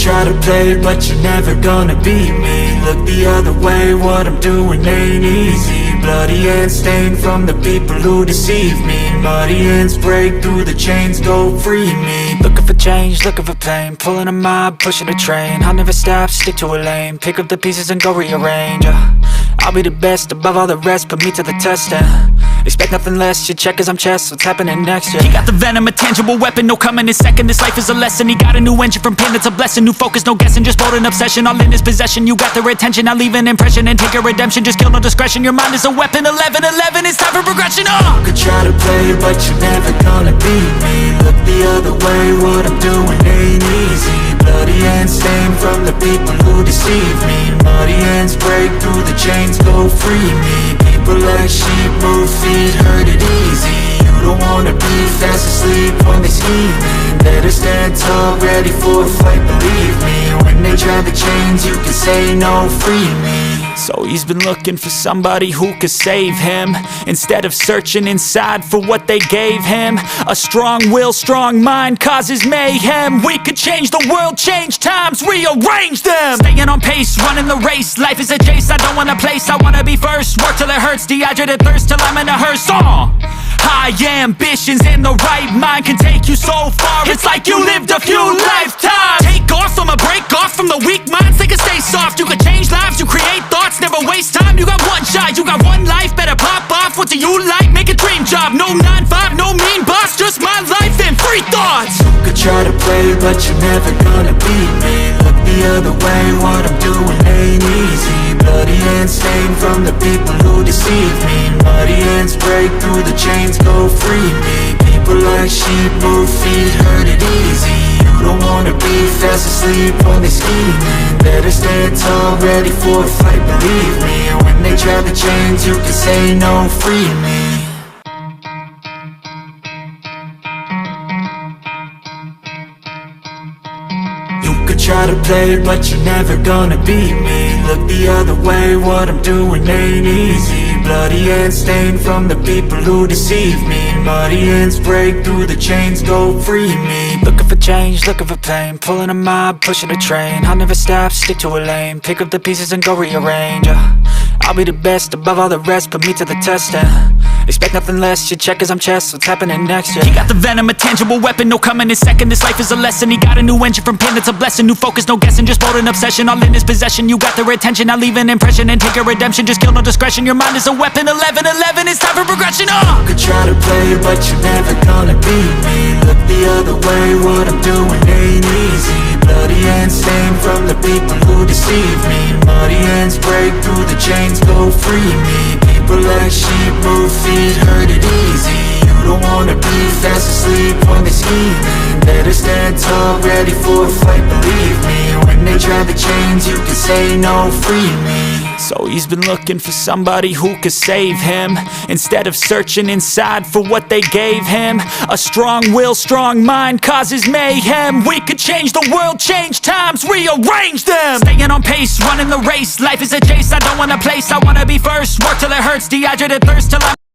try to play, but you're never gonna beat me. Look the other way, what I'm doing ain't easy. Bloody hands stained from the people who deceive me. Muddy hands break through the chains, go free me. Looking for change, looking for pain, pulling a mob, pushing a train. I'll never stop, stick to a lane, pick up the pieces and go rearrange. I'll be the best above all the rest, put me to the test and expect nothing less. You check as I'm chess, what's happening next? He got the venom, a tangible weapon, no coming in second. This life is a lesson, he got a new engine from pain, it's a blessing. New focus, no guessing, just bold and obsession, all in his possession. You got their attention, I'll leave an impression and take your redemption. Just kill, no discretion, your mind is a weapon. 11-11, it's time for progression. You could try to play, but you're never gonna beat me. Look the other way, what I'm doing ain't easy. Bloody hands stained from the people who deceive me. Muddy hands break through the chains, go free me. People like sheep move feet, hurt it easy. You don't wanna be fast asleep when they scheming. Better stand tall, ready for a fight, believe me. When they try the chains, you can say no, free me. So he's been looking for somebody who could save him, instead of searching inside for what they gave him. A strong will, strong mind causes mayhem. We could change the world, change times, rearrange them. Staying on pace, running the race. Life is a chase, I don't want a place, I wanna be first. Work till it hurts, dehydrated thirst till I'm in a hearse. High ambitions and the right mind can take you so far. It's like you lived a few lifetimes. Take off from a break off from the weak minds, they can stay soft. You can change lives, you create thoughts, never waste time. You got one shot, you got one life, better pop off. What do you like? Make a dream job. No 9-5, no mean boss, just my life and free thoughts. You could try to play, but you're never gonna beat me. Look the other way, what I'm doing ain't easy. Bloody hands stained from the people who deceive me. Muddy hands break through the chains, go free me. People like sheep move feet, hurt it easy. You don't wanna be fast asleep when they scheming. Better stand tall, ready for a fight, believe me. When they try the chains, you can say no, free me. You could try to play, but you're never gonna beat me. Look the other way, what I'm doing ain't easy. Bloody hands stained from the people who deceive me. Muddy hands break through the chains, go free me. Looking for change, looking for pain, pulling a mob, pushing a train. I'll never stop, stick to a lane, pick up the pieces and go rearrange. I'll be the best above all the rest, put me to the test and expect nothing less. You check as I'm chess, what's happening next? He got the venom, a tangible weapon, no coming in second. This life is a lesson, he got a new engine from pain, it's a blessing. New focus, no guessing, just bold and obsession, all in his possession. You got their attention, I'll leave an impression and take your redemption. Just kill, no discretion, your mind is a weapon. 11-11, it's time for progression. You could try to play, but you're never gonna beat me. Look the other way, what I'm doing ain't easy. Bloody hands stained from the people who deceive me. Muddy hands break through the chains, go free me. People like sheep move feet, hurt it easy. You don't wanna be fast asleep when they scheming. Better stand tall, ready for a fight, believe me. When they try the chains, you can say no, free me. So he's been looking for somebody who could save him, instead of searching inside for what they gave him. A strong will, strong mind causes mayhem. We could change the world, change times, rearrange them. Staying on pace, running the race. Life is a chase, I don't want a place, I wanna be first. Work till it hurts, dehydrated thirst till I'm